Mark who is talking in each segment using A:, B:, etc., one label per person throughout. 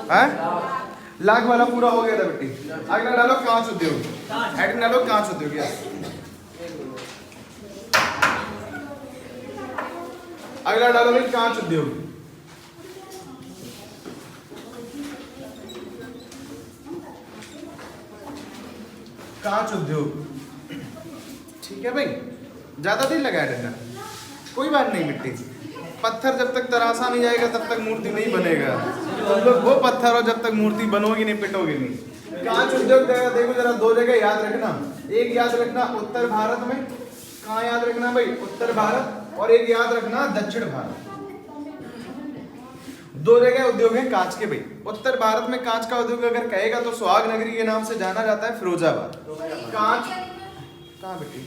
A: लाख वाला पूरा हो गया था बेटी। अगला डालो कांच उद्योग, हेडिंग डालो कांच उद्योग। यस, अगला डालो भाई कांच उद्योग। कांच उद्योग, ठीक है भाई। ज्यादा दिन लगा है, कोई बात नहीं बेटी। पत्थर जब तक तराशा नहीं जाएगा तब तक मूर्ति नहीं बनेगा। तुम लोग वो पत्थर हो जब तक मूर्ति बनोगी नहीं, पिटोगी नहीं। कांच उद्योग देखो जरा, दो जगह याद रखना। एक याद रखना उत्तर भारत में, कहाँ याद रखना भाई, उत्तर भारत, और एक याद रखना दक्षिण भारत। दो जगह उद्योग है कांच के भाई। उत्तर भारत में कांच का उद्योग अगर कहेगा तो सुहाग नगरी के नाम से जाना जाता है, फिरोजाबाद। कांच कहाँ बेटी,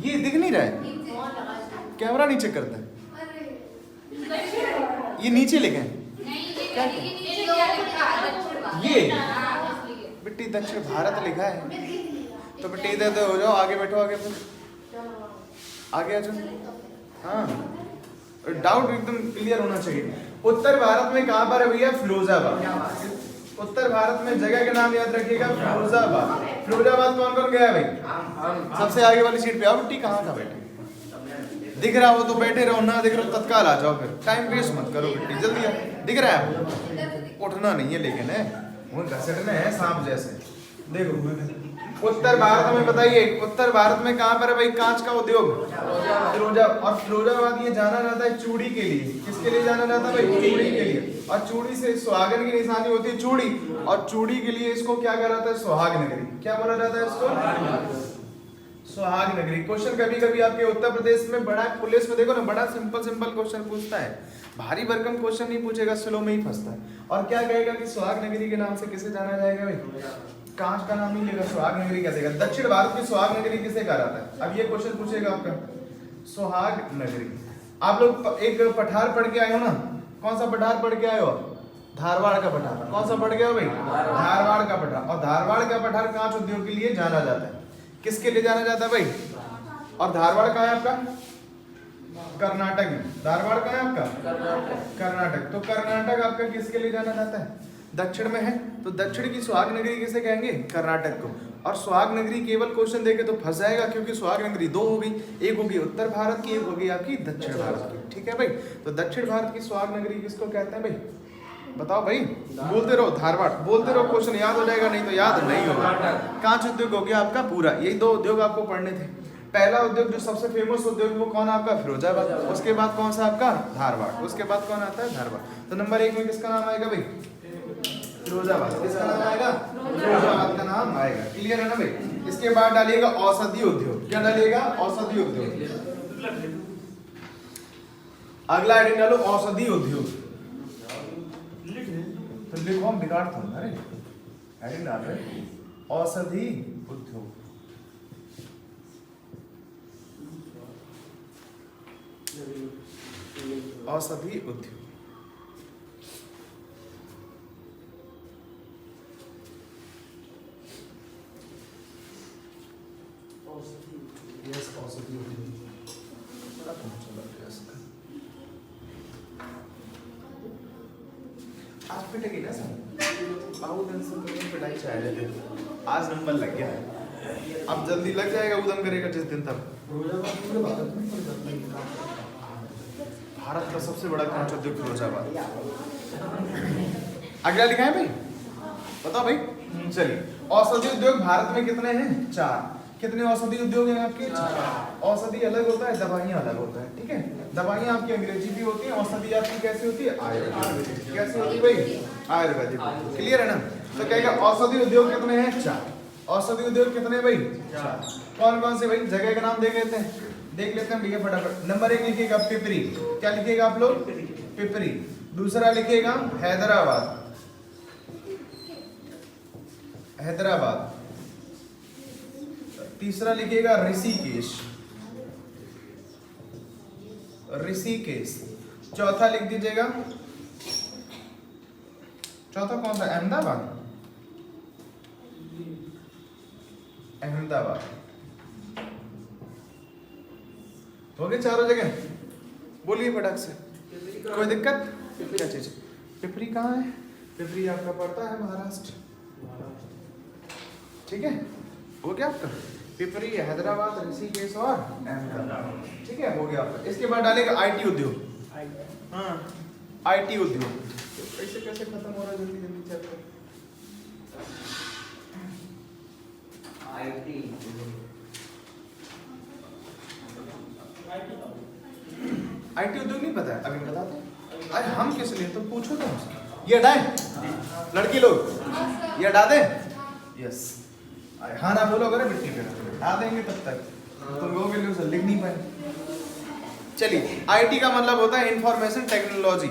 A: ये दिख नहीं रहा है, कैमरा नीचे करता है, ये नीचे लिखे हैं क्या, ये बेटी दक्षिण भारत लिखा है तो बेटी इधर तो हो जाओ, आगे बैठो, आगे फिर आगे आ जाओ। हाँ, डाउट एकदम क्लियर होना चाहिए। उत्तर भारत में कहां पर है भैया, फिरोजाबाद। उत्तर भारत में जगह के नाम याद रखिएगा, फिरोजाबाद। फिरोजाबाद कौन कौन गया भाई, सबसे आगे वाली सीट पे आओ बेटी। कहाँ था बैठे, दिख रहा हो तो बैठे रहो, ना दिख रहा हो तत्काल आ जाओ, फिर टाइम वेस्ट मत करो बेटी, जल्दी आओ। दिख रहा है, उठना नहीं है लेकिन है, वो घसटना है सांप जैसे। देखो उत्तर भारत में बताइए, उत्तर भारत में कहां पर है भाई कांच का उद्योग, फिरोजाबाद। और फिरोजाबाद ये जाना जाता है चूड़ी के लिए। किसके लिए जाना जाता है भाई, चूड़ी के लिए। और चूड़ी से सुहागन की निशानी होती है चूड़ी, और चूड़ी के लिए इसको क्या कहा जाता है, सुहाग नगरी। क्या बोला जाता है इसको, सुहाग नगरी। क्वेश्चन कभी कभी आपके उत्तर प्रदेश में बड़ा, पुलिस में देखो ना, बड़ा सिंपल सिंपल क्वेश्चन पूछता है, भारी भरकम क्वेश्चन नहीं पूछेगा, स्लो में ही फंसता है। और क्या कहेगा कि सुहाग नगरी के नाम से किसे जाना जाएगा भाई, कांच का नाम नहीं लेगा, सुहाग नगरी क्या देगा। दक्षिण भारत की सुहाग नगरी किसे कहा जाता है, अब ये क्वेश्चन पूछेगा आपका, सुहाग नगरी। आप लोग एक पठार पढ़ के आए हो ना, कौन सा पठार पढ़ के आए हो, धारवाड़ का पठार। कौन सा पढ़ गए हो भाई, धारवाड़ का पठार। और धारवाड़ का पठार कांच उद्योग के लिए जाना जाता है। किसके लिए जाना जाता है भाई, और धारवाड़ कहाँ है आपका, कर्नाटक में। धारवाड़ कहाँ है आपका, कर्नाटक। तो कर्नाटक आपका किसके लिए जाना जाता है, दक्षिण में है, तो दक्षिण की सुहाग नगरी किसे कहेंगे, कर्नाटक को। और सुहाग नगरी केवल क्वेश्चन देके तो फंस जाएगा, क्योंकि सुहाग नगरी दो होगी, एक होगी उत्तर भारत की, एक होगी आपकी दक्षिण भारत की। ठीक है भाई, तो दक्षिण भारत की सुहाग नगरी किसको कहते हैं भाई, बताओ भाई, बोलते रहो, धारवाड़ बोलते रहो, क्वेश्चन याद हो जाएगा, नहीं तो याद नहीं होगा। कांच उद्योग हो गया आपका पूरा। यही दो उद्योग आपको पढ़ने थे। पहला उद्योग जो सबसे फेमस उद्योग वो कौन आपका, फिरोजाबाद। उसके बाद कौन सा आपका, धारवाड़। उसके बाद कौन आता है, धारवाड़। तो नंबर 1 में किसका नाम आएगा भाई, फिरोजाबाद। किसका नाम आएगा, फिरोजाबाद का नाम आएगा। क्लियर है ना भाई। इसके बाद डालिएगा औषधि उद्योग। क्या डालिएगा, औषधि उद्योग। अगला हेडिंग डालो औषधि उद्योग। तो लिखो, हम बिगाड़ थोड़ा, अरे हेडिंग डाल रहे औषधि उद्योग। औषधि उद्योग, यस औषधि उद्योग। आज पिटेगी ना सर, उधम से पिटाई चाह रहे थे, आज नंबर लग गया है। अब जल्दी लग जाएगा, उधम करेगा जिस दिन तक। भारत का सबसे बड़ा कांच उद्योग फिरोजाबाद। अगला लिखा है भाई, बताओ भाई। चलिए, औषधि उद्योग भारत में कितने हैं, 4। कितने औषधि उद्योग हैं आपके, 4। औषधि अलग होता है, दवाइयाँ अलग होता है। ठीक है, दवाइयाँ आपकी अंग्रेजी भी होती हैं, औषधि आपकी कैसी होती है, आयुर्वेदिक। कैसी होती है भाई, आयुर्वेदिक। क्लियर है ना। तो कहेगा औषधि उद्योग कितने हैं, 4। औषधि उद्योग कितने भाई, 4। कौन कौन से भाई, जगह का नाम देख लेते हैं भैया फटाफट। नंबर 1 लिखिएगा पिपरी। क्या लिखिएगा आप लोग, पिपरी। दूसरा लिखिएगा हैदराबाद, हैदराबाद। तीसरा लिखिएगा ऋषिकेश, ऋषिकेश। चौथा लिख दीजिएगा, चौथा कौन सा, अहमदाबाद, अहमदाबाद। हो गए चारों जगह, बोलिए फटाक से, कोई दिक्कत, क्या चीज। पिपरी कहाँ है? पिपरी आपका पड़ता है महाराष्ट्र। ठीक है, हो गया आपका पिपरी, हैदराबाद, ऋषिकेश और अहमदाबाद। ठीक है, हो गया आपका। इसके बाद डालेगा आईटी उद्योग। हाँ, आईटी उद्योग। ऐसे कैसे खत्म हो रहा है जल्दी जल्दी चैप्टर?
B: आईटी
A: उद्योग नहीं पता है? अभी बताते हैं। अरे हम किस लिए, तुम पूछो तो हमसे। ये हटाए लड़की लोग, ये हटा दे। यस, हाँ ना बोलो, अगर मिट्टी पे हटा देंगे तब तक तुम लोगों के लिए उसे लिख नहीं पाए। चलिए, आईटी का मतलब होता है इंफॉर्मेशन टेक्नोलॉजी,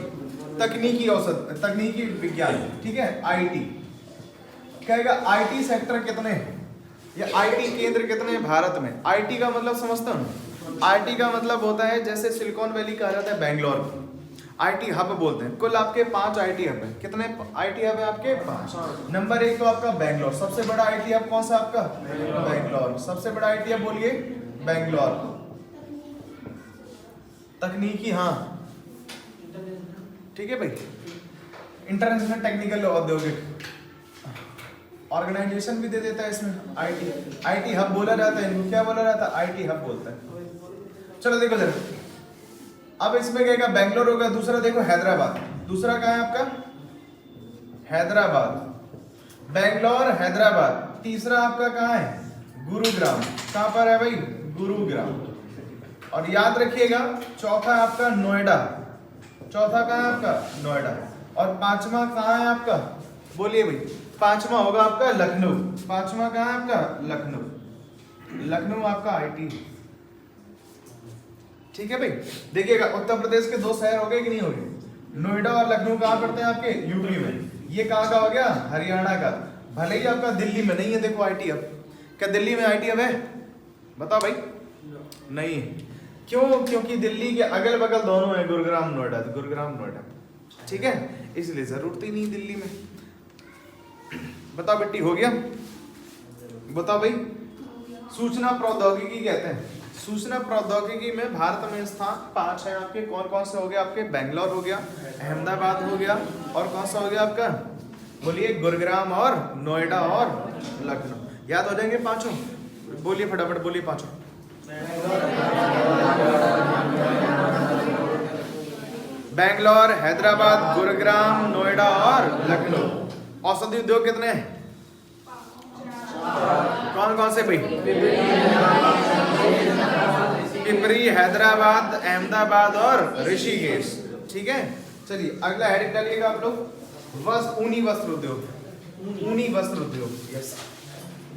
A: तकनीकी औसत, तकनीकी विज्ञान। ठीक है, आईटी कहेगा आईटी सेक्टर कितने या आईटी केंद्र कितने भारत में। आईटी का मतलब समझता हूँ, आईटी का मतलब होता है जैसे सिलिकॉन वैली कहा जाता है बैंगलोर को, आईटी हब बोलते हैं। कुल आपके 5 आईटी हब है। कितने आईटी हब है आपके? 5। नंबर 1 तो आपका बैंगलोर, सबसे बड़ा आईटी हब कौन सा आपका? बैंगलोर। सबसे बड़ा आईटी हब बोलिए, बैंगलोर। तकनीकी, हाँ ठीक है भाई, इंटरनेशनल टेक्निकल औद्योगिक ऑर्गेनाइजेशन भी दे देता है इसमें। आईटी हब बोला जाता है इनको। क्या बोला जाता है? आईटी हब बोलता है। चलो देखो जरा, अब इसमें क्या क्या? बैंगलोर होगा। दूसरा देखो हैदराबाद। दूसरा कहाँ है आपका? हैदराबाद, बैंगलोर, हैदराबाद। तीसरा आपका कहाँ है? गुरुग्राम। कहाँ पर है भाई? गुरुग्राम। और याद रखिएगा चौथा आपका नोएडा। चौथा कहाँ है आपका? नोएडा। और 5वां कहाँ है आपका? बोलिए भाई। 5वां होगा आपका लखनऊ। 5वां कहाँ है आपका? लखनऊ। लखनऊ आपका आईटी। ठीक है भाई, देखिएगा उत्तर प्रदेश के 2 शहर हो गए कि नहीं हो गए? नोएडा और लखनऊ कहाँ पड़ते हैं आपके? यूपी में। ये कहाँ का हो गया? हरियाणा का। भले ही आपका दिल्ली में नहीं है। देखो आईटी हब, क्या दिल्ली में आईटी हब है? बताओ भाई। नहीं है। क्यों? क्योंकि दिल्ली के अगल बगल दोनों है, गुरुग्राम नोएडा। तो गुरुग्राम नोएडा, ठीक है, इसलिए जरूरत ही नहीं दिल्ली में। बताओ बेटी, हो गया? बताओ भाई। सूचना प्रौद्योगिकी कहते हैं। सूचना प्रौद्योगिकी में भारत में स्थान 5 है आपके। कौन कौन से हो गया आपके? बैंगलोर हो गया, अहमदाबाद हो गया, और कौन सा हो गया आपका? बोलिए, गुरुग्राम और नोएडा और लखनऊ। याद हो जाएंगे पांचों? बोलिए फटाफट, बोलिए पांचों। बैंगलोर, हैदराबाद, गुरुग्राम, नोएडा और लखनऊ। औषधि उद्योग कितने हैं? कौन कौन से भाई? पिपरी, हैदराबाद, अहमदाबाद और ऋषिकेश। ठीक है, चलिए अगला हेडिंग डालिएगा आप लोग। ऊनी वस्त्र उद्योग। ऊनी वस्त्र उद्योग, यस।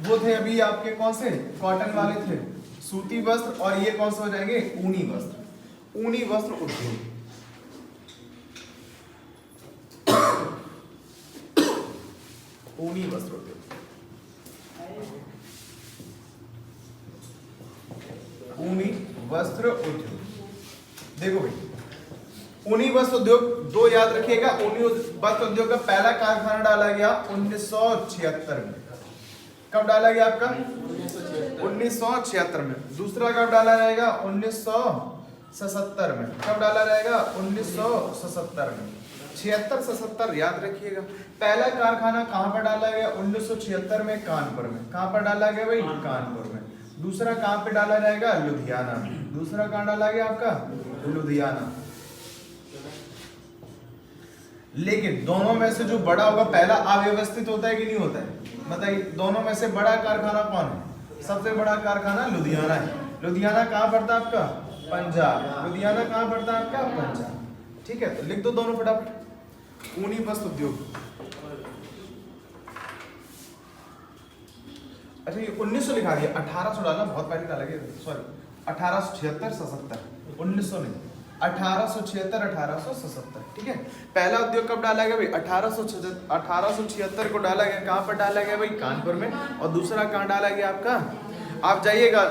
A: वो थे अभी आपके कौन से? कॉटन वाले थे, सूती वस्त्र। और ये कौन से हो जाएंगे? ऊनी वस्त्र। ऊनी वस्त्र उद्योग। ऊनी वस्त्र उद्योग, ऊनी वस्त्र उद्योग। देखो भाई, ऊनी वस्त्र उद्योग 2 याद रखिएगा। ऊनी वस्त्र उद्योग का पहला कारखाना डाला गया 1976 में। कब डाला गया आपका? 1976 में। दूसरा कब डाला जाएगा? 1977 में। कब डाला जाएगा? 1977 में। 76-77 याद रखिएगा। पहला कारखाना कहां पर डाला गया? 1976 में, कानपुर में। कहां पर डाला गया भाई? कानपुर में। दूसरा कहां पे डाला जाएगा? लुधियाना में। दूसरा कहां डाला गया आपका? लुधियाना। लेकिन दोनों में से जो बड़ा होगा, पहला अव्यवस्थित होता है कि नहीं होता है? बताइए, दोनों में से बड़ा कारखाना कौन है? सबसे बड़ा कारखाना लुधियाना है। लुधियाना कहां पड़ता है आपका? पंजाब। लुधियाना कहां पड़ता है आपका? पंजाब। ठीक है, तो लिख दो दोनों फटाफट। ऊनी वस्त्र उद्योग। अच्छा, ये 1900 लिखा दिया, 1800 डाला, बहुत पहले डाला गया, सॉरी। 1876-77, 1900 नहीं, 1876-1877। ठीक है, पहला उद्योग कब डाला गया भाई? 1876 को डाला गया। कहां पर डाला गया भाई? कानपुर में। और दूसरा कहां डाला गया आपका? आप जाइएगा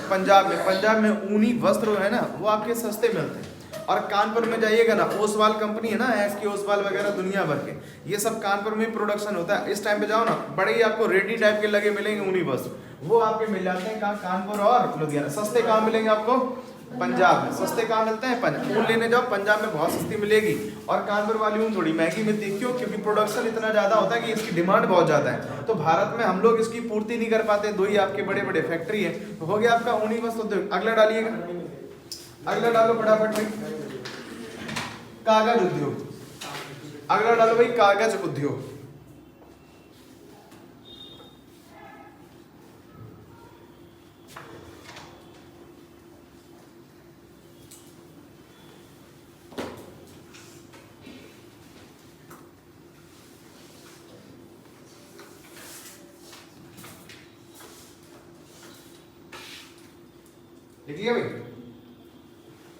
A: पंजाब में। पंजाब में ऊनी वस्त्र है ना, वो आपके सस्ते मिलते हैं। और कानपुर में जाइएगा ना, ओसवाल कंपनी है ना, एसके ओसवाल वगैरह दुनिया भर के, ये सब कानपुर में प्रोडक्शन होता है। इस टाइम पे जाओ ना, बड़े ही आपको रेडी टाइप के लगे मिलेंगे ऊनी वस्त्र, वो आपके मिल जाते हैं कहाँ? कानपुर और लुधियाना। सस्ते कहाँ मिलेंगे आपको? पंजाब में। सस्ते कहाँ मिलते हैं? पंजाब। ऊन लेने जाओ पंजाब में बहुत सस्ती मिलेगी, और कानपुर वाली ऊन थोड़ी महंगी मिलती है। क्यों? क्योंकि प्रोडक्शन इतना ज़्यादा होता है कि इसकी डिमांड बहुत ज़्यादा है, तो भारत में हम लोग इसकी पूर्ति नहीं कर पाते। दो ही आपके बड़े बड़े फैक्ट्री है। तो हो गया आपका ऊनी वस्त्र उद्योग। अगला डालिएगा, अगला डालो फटाफट भाई, कागज उद्योग। अगला डालो भाई कागज उद्योग। लिख लिया भाई?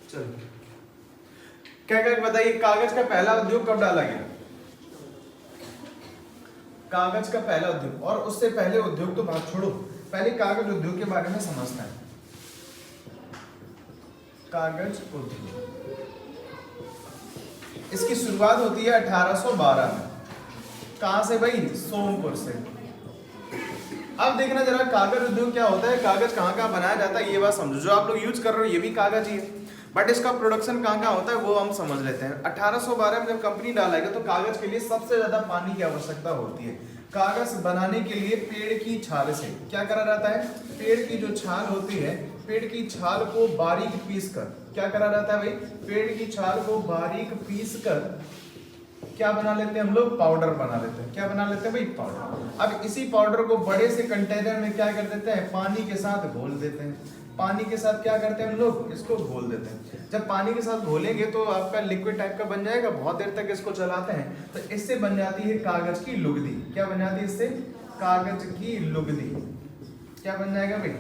A: चलो क्या क्या बताइए, कागज का पहला उद्योग कब डाला गया? कागज का पहला उद्योग, और उससे पहले उद्योग तो बात छोड़ो, पहले कागज उद्योग के बारे में समझना है। कागज उद्योग, इसकी शुरुआत होती है 1812 में। कहां से भाई? सोमपुर से। अब देखना जरा कागज उद्योग क्या होता है, कागज कहाँ कहाँ बनाया जाता है, ये बात समझो। जो आप लोग यूज कर रहे हो ये भी कागज ही है, बट इसका प्रोडक्शन कहाँ कहाँ होता है वो हम समझ लेते हैं। 1812 में जब कंपनी डाला गया तो कागज के लिए सबसे ज्यादा पानी की आवश्यकता होती है। कागज बनाने के लिए पेड़ की छाल से क्या करा जाता है? पेड़ की जो छाल होती है, पेड़ की छाल को बारीक पीस कर क्या करा जाता है भाई? पेड़ की छाल को बारीक पीस कर क्या बना लेते हैं हम लोग? पाउडर बना लेते हैं। क्या बना लेते हैं भाई? पाउडर। अब इसी पाउडर को बड़े से कंटेनर में क्या कर देते हैं? पानी के साथ घोल देते हैं। पानी के साथ क्या करते हैं हम लोग? इसको घोल देते हैं। जब पानी के साथ घोलेंगे तो आपका लिक्विड टाइप का बन जाएगा। बहुत देर तक इसको चलाते हैं तो इससे बन जाती है कागज की लुगदी। क्या बन जाती है इससे? कागज की लुगदी। क्या बन जाएगा भाई?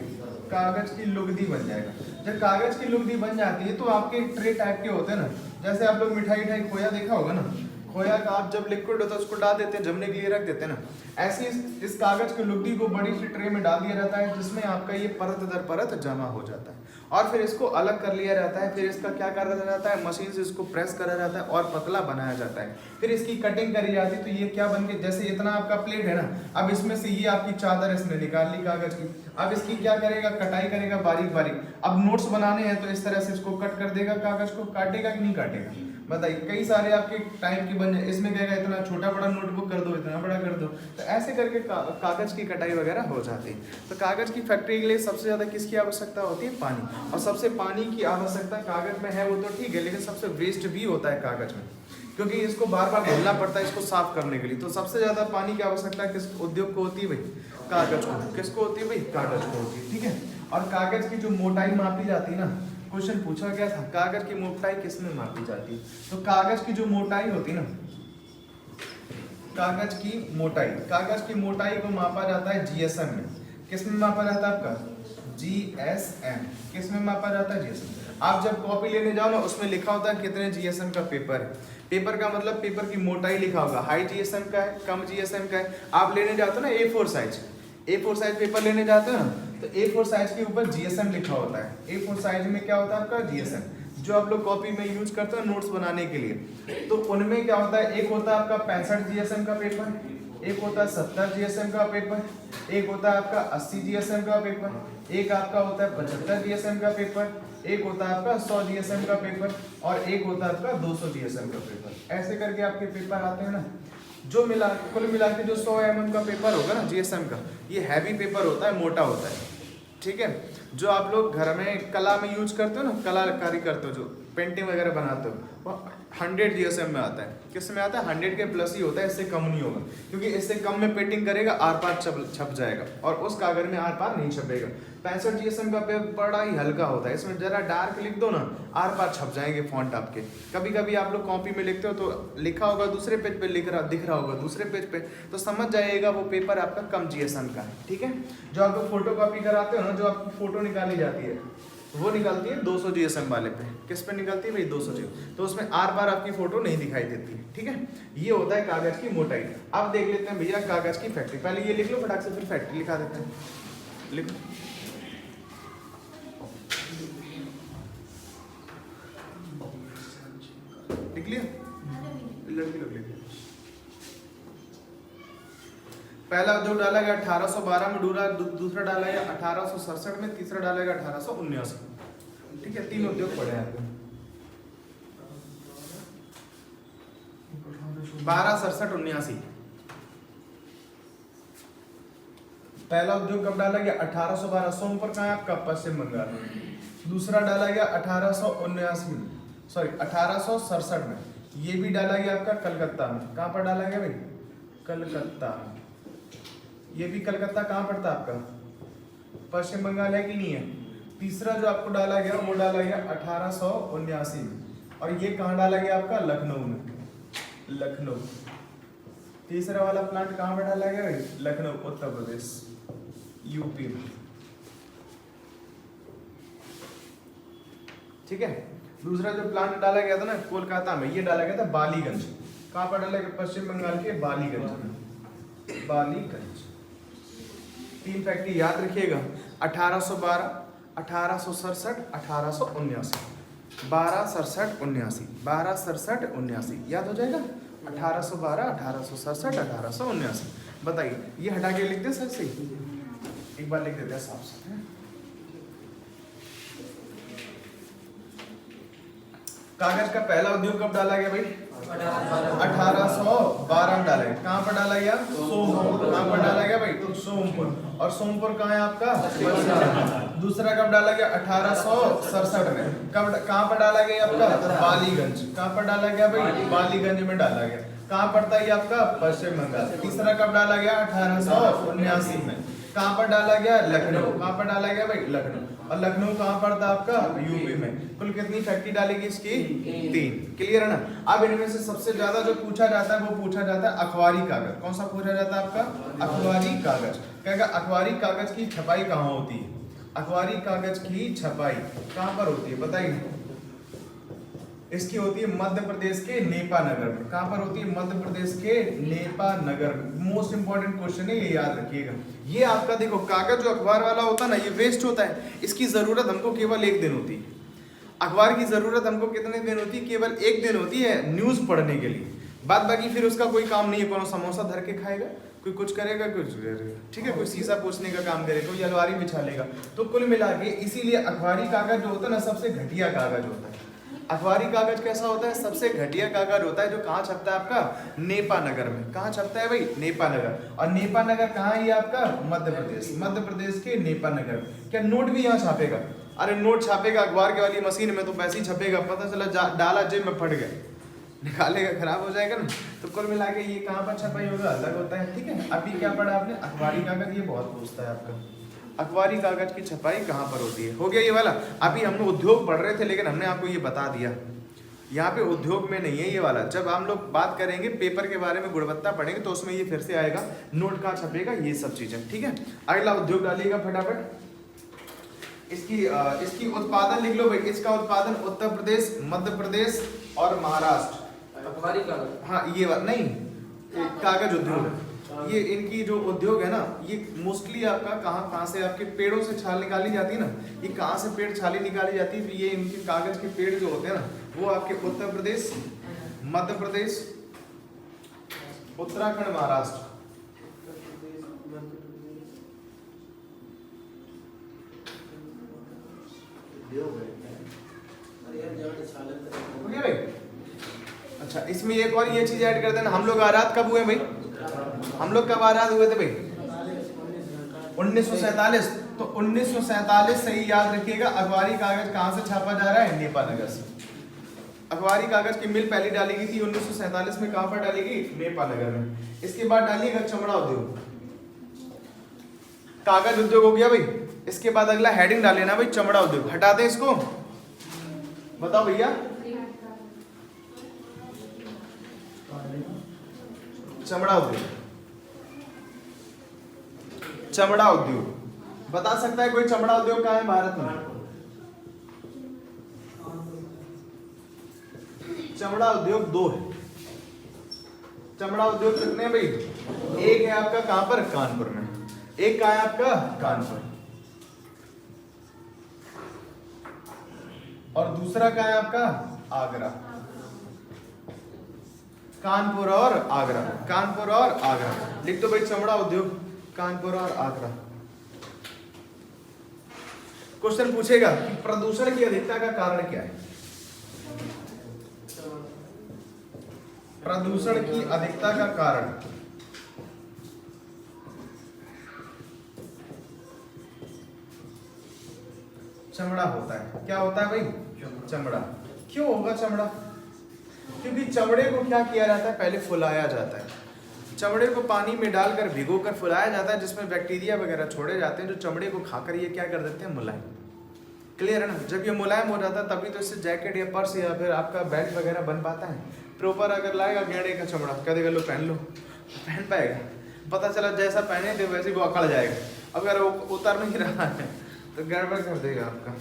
A: कागज की लुगदी बन जाएगा। जब कागज की लुगदी बन जाती है तो आपके ट्रे टाइप के होते हैं ना, जैसे आप लोग मिठाई खोया देखा होगा ना, खोया का आप जब लिक्विड होता है उसको डाल देते हैं, जमने के लिए रख देते हैं ना, ऐसे इस कागज की लुगदी को बड़ी सी ट्रे में डाल दिया जाता है, जिसमें आपका ये परत दर परत जमा हो जाता है, और फिर इसको अलग कर लिया जाता है। फिर इसका क्या करा जाता है? मशीन से इसको प्रेस करा जाता है और पतला बनाया जाता है। फिर इसकी कटिंग करी जाती है, तो ये क्या बन के, जैसे इतना आपका प्लेट है ना, अब इसमें से ये आपकी चादर इसने निकाल ली कागज की। अब इसकी क्या करेगा? कटाई करेगा बारीक बारीक। अब नोट्स बनाने हैं तो इस तरह से इसको कट कर देगा, कागज को काटेगा कि नहीं काटेगा? बताइए। कई सारे आपके टाइम की बन जाए, इसमें कहेगा इतना छोटा बड़ा नोटबुक कर दो, इतना बड़ा कर दो, तो ऐसे करके कागज की कटाई वगैरह हो जाती है। तो कागज की फैक्ट्री के लिए सबसे ज्यादा किसकी आवश्यकता होती है? पानी। और सबसे पानी की आवश्यकता कागज में है वो तो ठीक है, लेकिन सबसे वेस्ट भी होता है कागज में, क्योंकि इसको बार बार धुलना पड़ता है इसको साफ करने के लिए। तो सबसे ज्यादा पानी की आवश्यकता किस उद्योग को होती है भाई? कागज को। किसको होती है भाई? कागज को होती है। ठीक है। और कागज की जो मोटाई मापी जाती है ना, क्वेश्चन पूछा गया था कागज की मोटाई किसमें मापी जाती है? तो कागज की जो मोटाई होती है ना, कागज की मोटाई को मापा जाता है जीएसएम में। किसमें मापा जाता है आपका? जीएसएम। किसमें मापा जाता है? जीएसएम। आप जब कॉपी लेने जाओ ना, उसमें लिखा होता है कितने जीएसएम का पेपर है। पेपर का मतलब पेपर की मोटाई लिखा होगा, हाई जीएसएम का है, कम जीएसएम का है। आप लेने जाते हो ना A4 size, A4 size paper लेने जाते हो ना, तो A4 साइज के ऊपर जीएसएम लिखा होता है। A4 साइज में क्या होता है आपका? जीएसएम। जो आप लोग कॉपी में यूज करते हो नोट्स बनाने के लिए, तो उनमें क्या होता है? एक होता है आपका 65 जीएसएम का पेपर, एक होता है 70 जीएसएम का पेपर, एक होता है आपका 80 जीएसएम का पेपर, एक आपका होता है 75 जीएसएम का पेपर, एक होता है आपका 100 जीएसएम का पेपर, और एक होता है आपका 200 जीएसएम का पेपर। ऐसे करके आपके पेपर आते हैं ना। जो मिला कुल मिला के जो 100 mm का पेपर होगा ना जीएसएम का, ये हैवी पेपर होता है, मोटा होता है। ठीक है। जो आप लोग घर में कला में यूज करते हो ना, कलाकारी करते हो, जो पेंटिंग वगैरह बनाते हो, वो 100 जीएसएम में आता है। किस में आता है? 100 के प्लस ही होता है, इससे कम नहीं होगा, क्योंकि इससे कम में पेंटिंग करेगा आर पार छप जाएगा, और उस कागज में आर पार नहीं छपेगा। 65 जीएसएम का पेपर बड़ा ही हल्का होता है, इसमें जरा डार्क लिख दो ना, आर पार छप जाएंगे फॉन्ट आपके। कभी कभी आप लोग कॉपी में लिखते हो तो लिखा होगा दूसरे पेज पे, दिख रहा होगा दूसरे पेज पे, तो समझ जाइएगा वो पेपर आपका कम जीएसएम का है। ठीक है। जो आप लोग फोटो कॉपी कराते हो ना, जो आपकी फोटो निकाली जाती है वो निकलती है 200 जीएसएम वाले पे। किस पे निकलती है भाई? 200 जीएसएम। तो उसमें आर बार आपकी फोटो नहीं दिखाई देती। ठीक है। ये होता है कागज की मोटाई। अब देख लेते हैं भैया कागज की फैक्ट्री। पहले ये लिख लो फटाक से, फिर फैक्ट्री लिखा देते हैं। लिख लिया? लड़की लोग लिख। पहला उद्योग डाला गया 1812 में, दूसरा डाला गया 1867 में, तीसरा डाला गया 1879। ठीक है, 3 उद्योग पड़े हैं आपको। 12 67 79। पहला उद्योग कब डाला गया? 1812 सोमपुर कहाँ है आपका? पश्चिम बंगाल में। दूसरा डाला गया 1879 सॉरी 1867 में। ये भी डाला गया आपका कलकत्ता में। कहाँ पर डाला गया भाई? कलकत्ता में। ये भी कलकत्ता कहाँ पड़ता है आपका? पश्चिम बंगाल है कि नहीं है? तीसरा जो आपको डाला गया वो डाला गया 1879 में। और ये कहाँ डाला गया आपका? लखनऊ में। लखनऊ। तीसरा वाला प्लांट कहाँ पर डाला गया भाई? लखनऊ, उत्तर प्रदेश, यूपी में। ठीक है। दूसरा जो प्लांट डाला गया था ना कोलकाता में, ये डाला गया था बालीगंज। कहाँ पर डाला गया? पश्चिम बंगाल के बालीगंज में। बालीगंज। 3 फैक्ट्री याद रखिएगा, 1812, 1867, 1879। 12 67 79, 12 67 79 याद हो जाएगा। 1812, 1867, 1879। बताइए, ये हटा के लिख दे सर से, एक बार लिख देते हैं साफ से। कागज का पहला उद्योग कब डाला गया भाई? 1812 में डाला गया। कहाँ पर डाला गया? सोमपुर। कहाँ पर डाला गया भाई? सोमपुर। और सोमपुर कहाँ है आपका? दूसरा कब डाला गया? 1867 में। कब कहाँ पर डाला गया आपका? बालीगंज। कहाँ पर डाला गया भाई? बालीगंज में डाला गया। कहाँ पड़ता है आपका? पश्चिम बंगाल। तीसरा कब डाला गया? 1879 में। कहाँ पर डाला गया? लखनऊ। कहाँ पर डाला गया भाई? लखनऊ। और लखनऊ कहाँ पड़ता है आपका? यूपी में। कुल कितनी फैक्ट्री डालेगी इसकी? 3। क्लियर है ना? अब इनमें से सबसे ज्यादा जो पूछा जाता है वो पूछा जाता है अखबारी कागज। कौन सा पूछा जाता है आपका? अखबारी कागज। कहेगा अखबारी कागज की छपाई कहाँ होती है? अखबारी कागज की छपाई कहाँ पर होती है बताइए? इसकी होती है मध्य प्रदेश के नेपा नगर में। कहाँ पर होती है? मध्य प्रदेश के नेपा नगर में। मोस्ट इंपॉर्टेंट क्वेश्चन है, ये याद रखिएगा। ये आपका देखो कागज जो अखबार वाला होता है ना, ये वेस्ट होता है। इसकी जरूरत हमको केवल 1 दिन होती है। अखबार की जरूरत हमको कितने दिन होती है? केवल 1 दिन होती है न्यूज पढ़ने के लिए। बाद बाकी फिर उसका कोई काम नहीं है। कौन समोसा धर के खाएगा, कोई कुछ करेगा, कुछ ठीक है, कोई शीशा पोछने का काम करेगा, कोई अलमारी बिछा लेगा। तो कुल मिला के इसीलिए अखबारी कागज जो होता है ना, सबसे घटिया कागज होता है। अखबारी कागज कैसा होता है? सबसे घटिया कागज होता है, जो कहाँ छपता है आपका? नेपा नगर में। कहाँ छपता है भाई? नेपा नगर। और नेपा नगर कहाँ है आपका? मध्य प्रदेश। मध्य प्रदेश के नेपा नगर। क्या नोट भी यहाँ छापेगा? अरे नोट छापेगा अखबार के वाली मशीन में तो पैसे ही छपेगा, पता चला डाला जेब में फट गया, निकालेगा खराब हो जाएगा ना। तो कुल मिला के ये कहाँ पर छपाई होगा? अलग होता है। ठीक है। अभी क्या पढ़ा आपने? अखबारी कागज। ये बहुत पूछता है आपका, अखबारी कागज की छपाई कहाँ पर होती है। हो गया ये वाला। अभी हम लोग उद्योग पढ़ रहे थे लेकिन हमने आपको ये बता दिया, यहाँ पे उद्योग में नहीं है ये वाला। जब हम लोग बात करेंगे पेपर के बारे में, गुणवत्ता पढ़ेंगे, तो उसमें ये फिर से आएगा, नोट कहाँ छपेगा, ये सब चीजें। ठीक है। अगला उद्योग डालिएगा फटाफट। इसकी उत्पादन लिख लो भाई। इसका उत्पादन उत्तर प्रदेश, मध्य प्रदेश और महाराष्ट्र।
B: अखबारी कागज।
A: हाँ ये बात नहीं, कागज उद्योग। ये इनकी जो उद्योग है ना, ये मोस्टली आपका कहाँ से आपके पेड़ों से छाल निकाली जाती है ना। ये कहाँ से पेड़ छाली निकाली जाती है? ये इनके कागज के पेड़ जो होते हैं ना, वो आपके उत्तर प्रदेश, मध्य प्रदेश, उत्तराखंड, महाराष्ट्र। भाई अच्छा, इसमें एक और ये चीज ऐड कर देना, हम लोग आजाद कब हुए भाई? हम लोग कब आजाद हुए थे भाई? 1947। तो 1947 से ही याद रखिएगा। अखबारी कागज कहाँ से छापा जा रहा है? नेपा नगर से। अखबारी कागज की मिल पहली डाली गई थी 1947 में। कहाँ पर डाली गई? नेपा नगर में। इसके बाद डालिएगा चमड़ा उद्योग। कागज उद्योग हो गया भाई। इसके बाद अगला हेडिंग डाल लेना भाई, चमड़ा उद्योग। हटा दें इसको, बताओ भैया। चमड़ा उद्योग, चमड़ा उद्योग बता सकता है कोई? चमड़ा उद्योग कहाँ है भारत में? चमड़ा उद्योग 2 है। चमड़ा उद्योग कितने भाई? एक है आपका कहां पर? कानपुर में। एक कहां है आपका? कानपुर। और दूसरा कहां है आपका? आगरा। कानपुर और आगरा, कानपुर और आगरा लिख दो भाई। चमड़ा उद्योग कानपुर और आगरा। क्वेश्चन पूछेगा कि प्रदूषण की अधिकता का कारण क्या है। प्रदूषण की अधिकता का कारण चमड़ा होता है। क्या होता है भाई? चमड़ा। क्यों होगा चमड़ा? क्योंकि चमड़े को क्या किया जाता है, पहले फुलाया जाता है। चमड़े को पानी में डालकर भिगोकर फुलाया जाता है, जिसमें बैक्टीरिया वगैरह छोड़े जाते हैं जो चमड़े को खाकर ये क्या कर देते हैं, मुलायम। क्लियर है ना? जब ये मुलायम हो जाता है तभी तो इससे जैकेट या पर्स या फिर आपका बेल्ट वगैरह बन पाता है। प्रॉपर अगर लाएगा गेंडे का चमड़ा, क्या देगा, लो पहन लो, पहन पाएगा? पता चला जैसा पहने थे वैसे वो अकड़ जाएगा। अगर वो उतर नहीं रहा है तो गड़बड़ कर देगा आपका।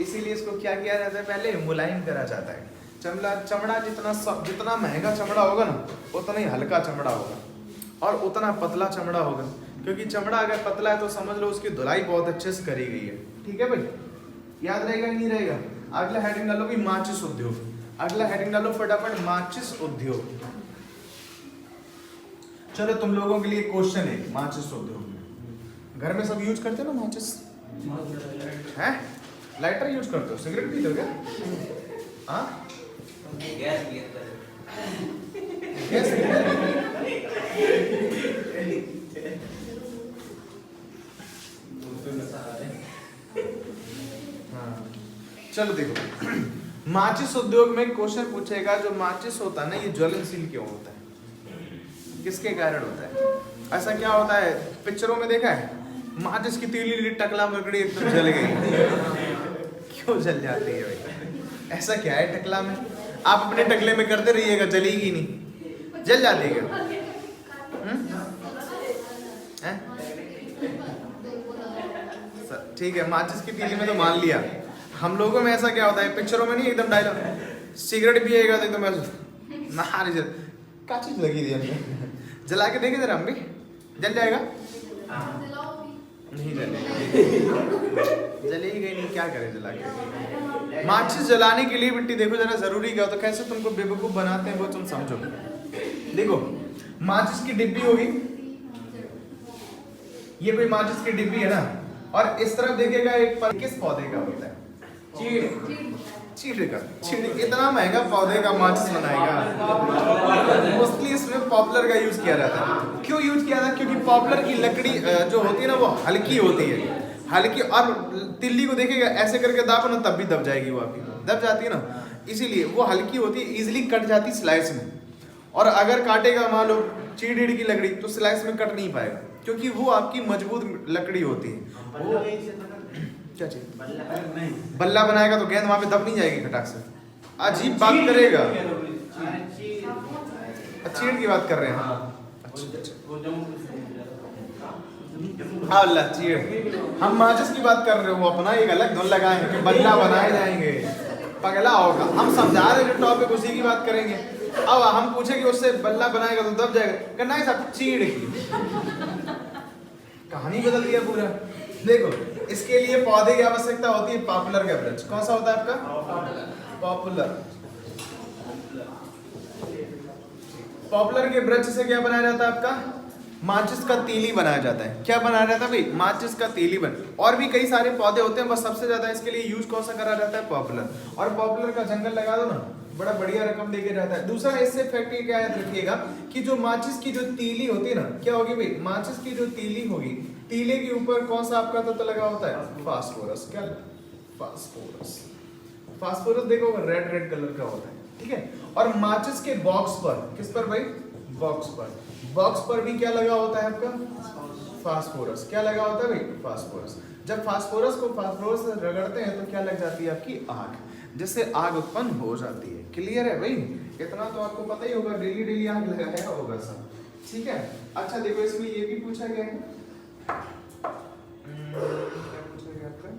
A: इसीलिए इसको क्या किया जाता है, पहले मुलायम करा जाता है। चमड़ा जितना महंगा चमड़ा होगा ना, उतना ही हल्का चमड़ा होगा और उतना पतला चमड़ा होगा। क्योंकि चमड़ा अगर पतला है तो समझ लो उसकी धुलाई बहुत अच्छे से करी गई है। ठीक है भाई, याद रहेगा नहीं रहेगा? अगला हेडिंग डालो भी माचिस उद्योग। अगला हेडिंग डालो फटाफट, माचिस उद्योग। चलो तुम लोगों के लिए क्वेश्चन है, माचिस उद्योग घर में सब यूज करते हो ना माचिस? हैं? लाइटर यूज करते हो? सिगरेट पीते हो क्या? हाँ, गैस चलो देखो, माचिस उद्योग में क्वेश्चन पूछेगा जो माचिस होता है ना, ये ज्वलनशील क्यों होता है, किसके कारण होता है? ऐसा क्या होता है, पिक्चरों में देखा है माचिस की तीली टकला मकड़ी एकदम जल गई क्यों जल जाती है भाई? ऐसा क्या है टकला में? आप अपने टकले में करते रहिएगा, जलेगी नहीं, जल जाती है। ठीक है, माचिस की तीली में तो मान लिया। हम लोगों में ऐसा क्या होता है, पिक्चरों में नहीं एकदम डायलॉग, सिगरेट पिएगा तो एकदम ऐसे क्या चीज लगी थी हमने, जला के देखे जरा हम भी, जल जाएगा? नहीं जलेगी नहीं, क्या करें जला के? माचिस जलाने के लिए मिट्टी देखो जरा जरूरी क्या होता है, कैसे तुमको बेवकूफ बनाते हैं वो तुम समझो। देखो, माचिस की डिब्बी होगी, ये कोई माचिस की डिब्बी है ना, और इस तरफ देखिएगा एक पर किस पौधे का होता है? चीड़ का। चीड़ इतना महंगा पौधे का माचिस बनाएगा, मोस्टली इसमें पॉपुलर का यूज किया जाता है। क्यों यूज किया जाता है? क्योंकि पॉपुलर की लकड़ी जो होती है ना वो हल्की होती है, हल्की, और तिल्ली को देखेगा ऐसे करके दाबो ना तब भी दब जाएगी, वो आपकी दब जाती है ना, इसीलिए वो हल्की होती है, इजिली कट जाती स्लाइस में। और अगर काटेगा मान लो चीड़ की लकड़ी तो स्लाइस में कट नहीं पाएगा, क्योंकि वो आपकी मजबूत लकड़ी होती है। वो क्या चीज? बल्ला बनाएगा तो गेंद वहां पे दब नहीं जाएगी खटाक से, अजीब बात करेगा। चीड़ की बात कर रहे हैं? अल्लाह चीड़, हम माचिस की बात कर रहे हो, अपना एक अलग धुन लगाएंगे कि बल्ला बनाए जाएंगे, पगला होगा। हम समझा रहे हैं टॉपिक, उसी की बात करेंगे। अब हम पूछे कि उससे बल्ला बनाएगा तो दब जाएगा, करना है साहब चीड़ की, कहानी बदल दिया पूरा। देखो, इसके लिए पौधे की आवश्यकता होती है, पॉपुलर का वृक्ष। कौन सा होता है आपका? पॉपुलर। पॉपुलर के वृक्ष से क्या बनाया जाता है आपका? माचिस का तीली बनाया जाता है। क्या बनाया जाता है भाई? माचिस का तीली बन। और भी कई सारे पौधे होते हैं, बस सबसे ज्यादा इसके लिए यूज कौन सा करा जाता है? पॉपुलर। और पॉपुलर का जंगल लगा दो ना, बड़ा बढ़िया रकम देके जाता है। दूसरा इससे फैक्ट ये क्या याद रखिएगा कि जो माचिस की जो तीली होती है ना, क्या होगी भाई? माचिस की जो तीली होगी, तीले के ऊपर कौन सा आपका तत्व लगा होता है? फास्फोरस। क्या? फास्फोरस। फास्फोरस देखो रेड रेड कलर का होता है, ठीक है। और माचिस के बॉक्स पर, किस पर भाई? बॉक्स पर। बॉक्स पर भी क्या लगा होता है आपका? फास्फोरस। क्या लगा होता है भाई? फास्फोरस। जब फास्फोरस को फास्फोरस से रगड़ते हैं तो क्या लग जाती है आपकी? आग, जिससे आग उत्पन्न हो जाती है। क्लियर है भाई? इतना तो आपको पता ही होगा, डेली डेली आग लगाया होगा सब, ठीक है। अच्छा देखो, इसमें ये भी पूछा गया है, क्या पूछा गया आपका?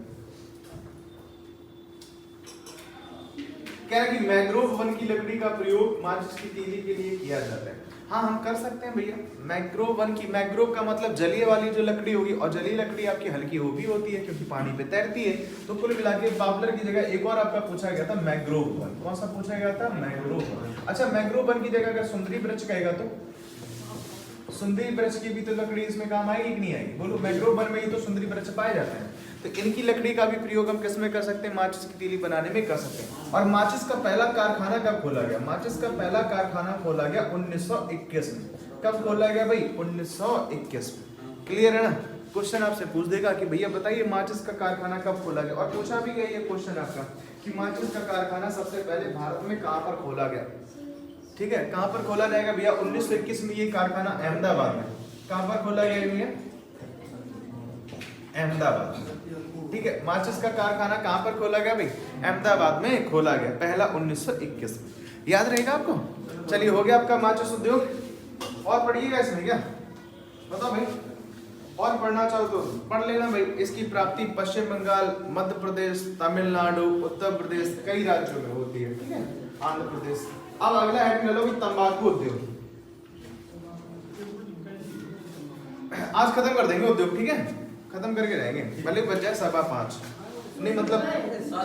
A: क्या कि मैंग्रोव वन की लकड़ी का प्रयोग माचिस की तीली के लिए किया जाता है। हाँ, हम कर सकते हैं भैया। मैंग्रोव वन की, मैंग्रोव का मतलब जलीय वाली जो लकड़ी होगी, और जलीय लकड़ी आपकी हल्की वो भी होती है क्योंकि पानी पे तैरती है। तो कुल मिला के पॉपुलर की जगह एक और आपका पूछा गया था मैंग्रोव वन। कौन सा पूछा गया था? Mangrove one. अच्छा, मैंग्रोव वन की जगह अगर सुंदरी वृक्ष कहेगा तो सुंदरी वृक्ष की भी तो लकड़ी इसमें काम आएगी कि नहीं आएगी? बोलो, मैंग्रोव वन में ही तो सुंदरी वृक्ष पाए जाते हैं। तो इनकी लकड़ी का भी प्रयोग हम किस में कर सकते हैं? माचिस की तीली बनाने में कर सकते हैं। और माचिस का पहला कारखाना कब खोला गया? माचिस का पहला कारखाना खोला गया 1921 में। कब खोला गया भाई? 1921 में। क्लियर है ना? क्वेश्चन आपसे पूछ देगा कि भैया बताइए माचिस का कारखाना कब खोला गया, और पूछा भी गया ये क्वेश्चन आपका कि माचिस का कारखाना सबसे पहले भारत में कहाँ पर खोला गया। ठीक है, कहाँ पर खोला जाएगा भैया? 1921 में ये कारखाना अहमदाबाद में। कहाँ पर खोला गया भैया? अहमदाबाद। ठीक है, माचिस का कारखाना कहाँ पर खोला गया भाई? अहमदाबाद में खोला गया, पहला 1921 में। याद रहेगा आपको? चलिए, हो गया आपका माचिस उद्योग। और पढ़िएगा इसमें क्या, बताओ भाई, और पढ़ना चाहो तो पढ़ लेना भाई। इसकी प्राप्ति पश्चिम बंगाल, मध्य प्रदेश, तमिलनाडु, उत्तर प्रदेश, कई राज्यों में होती है। ठीक है, आंध्र प्रदेश। अब अगला हेडिंग ले लो कि तंबाकू उद्योग। आज खत्म कर देंगे उद्योग, ठीक है, खत्म करके रहेंगे, भले बच जाए 5:15, नहीं मतलब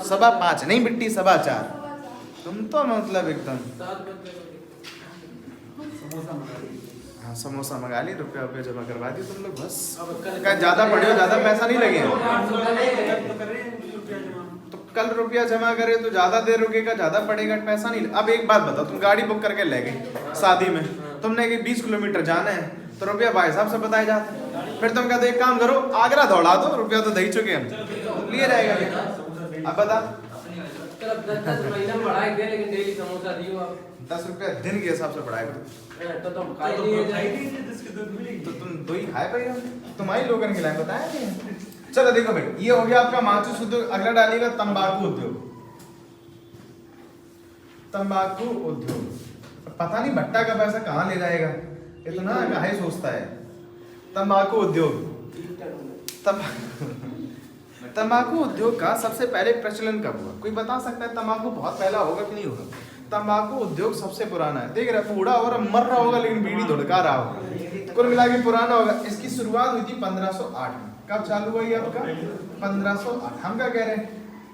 A: 5:15 नहीं बिट्टी, 4:15। तुम तो मतलब एकदम हाँ, समोसा मंगा ली, रुपया जमा करवा दी तुम लोग, बस। क्या ज्यादा पढ़े हो, ज्यादा पैसा नहीं लगे तो कल रुपया जमा करे तो ज्यादा देर रुकेगा, ज्यादा पड़ेगा, पैसा नहीं। अब एक बात बताओ, तुम गाड़ी बुक करके ले गए शादी में, तुमने 20 किलोमीटर जाना है तो रुपया भाई साहब से बताया जाता है। फिर तुम कहते एक काम करो, आगरा दौड़ा दो, रुपया तो दे ही चुके हम, तो लिए जाएगा क्या? अब बता, 10 रुपया दिन के हिसाब से पढ़ाएगा तो तुम दो ही खाए पाए, तुम्हारी लोगन के लिए बताया नहीं। चलो देखो भाई, ये हो गया आपका माचिस उद्योग। अगला डालिएगा तंबाकू उद्योग। तंबाकू उद्योग, पता नहीं भट्टा का पैसा कहाँ ले जाएगा, इतना काहे सोचता है। तंबाकू उद्योग, तंबाकू उद्योग का सबसे पहले प्रचलन कब हुआ? कोई बता सकता है? तंबाकू बहुत पहला होगा कि नहीं होगा? तंबाकू उद्योग सबसे पुराना है। देख रहे बूढ़ा हो रहा, मर रहा होगा लेकिन बीड़ी धुड़का रहा होगा, कुल मिला के पुराना होगा। इसकी शुरुआत हुई थी 1508 में। कब चालू हुआ ये आपका? 1508। हम क्या कह रहे हैं?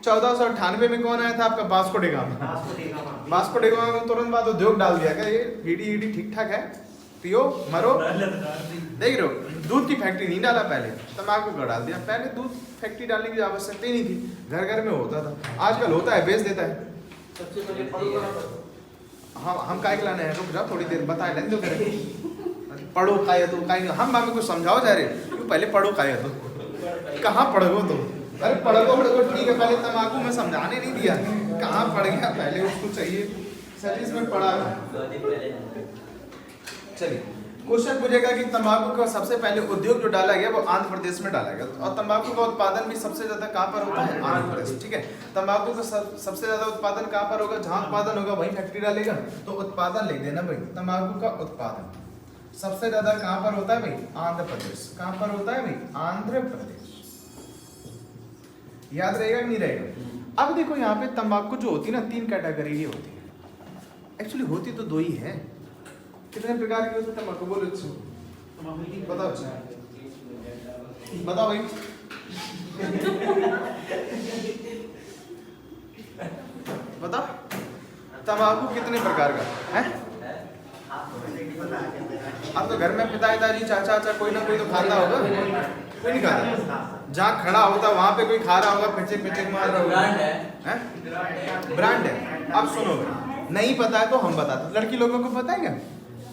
A: 1498 में कौन आया था आपका? Vasco D gamma. Vasco D gamma में तुरंत बाद उद्योग डाल दिया क्या? ये बीड़ी ठीक ठाक है, पियो मरो। देख रहे हो, दूध की फैक्ट्री नहीं डाला पहले, तंबाकू का डाल दिया। पहले दूध फैक्ट्री डालने की आवश्यकता ही नहीं थी, घर घर में होता था। आजकल होता है, बेच देता है। हम काय के लाने हैं? रुक जाओ थोड़ी देर, बताए लेने दो। पढ़ो खाए तो काहे, हम हमें कुछ समझाओ जा रहे, क्यों पहले पढ़ो खाए तो कहाँ पढ़ो तुम? अरे पढ़ो ठीक है, पहले तंबाकू में समझाने नहीं दिया, कहाँ पढ़ गया पहले, उसको चाहिए सर्विस में पढ़ा। चलिए, क्वेश्चन पूछेगा कि तंबाकू का सबसे पहले उद्योग जो डाला गया वो आंध्र प्रदेश में डाला गया, और तंबाकू का उत्पादन भी सबसे ज्यादा कहाँ पर होता है? आंध्र प्रदेश। ठीक है, तंबाकू का सबसे ज्यादा उत्पादन कहाँ पर होगा? जहाँ उत्पादन होगा वहीं फैक्ट्री डालेगा, तो उत्पादन लिख देना भाई। तंबाकू का उत्पादन सबसे ज्यादा कहाँ पर होता है भाई? आंध्र प्रदेश। कहाँ पर होता है भाई? आंध्र प्रदेश। याद रहेगा कि नहीं रहेगा? अब देखो यहाँ पे तंबाकू जो होती है ना, 3 कैटेगरी की होती है। एक्चुअली होती तो 2 ही है। कितने प्रकार की होती है तंबाकू? बोलो बताओ। अच्छा बताओ भाई। बताओ तंबाकू कितने प्रकार का है? अब तो घर में पिताजी चाचा कोई ना कोई तो खाता होगा, कोई नहीं खाता। जहाँ खड़ा होता वहां पे कोई खा रहा होगा, पिचे मार रहा होगा, ब्रांड है। अब सुनो भाई, नहीं पता है तो हम बताते। लड़की लोगों को पता है क्या?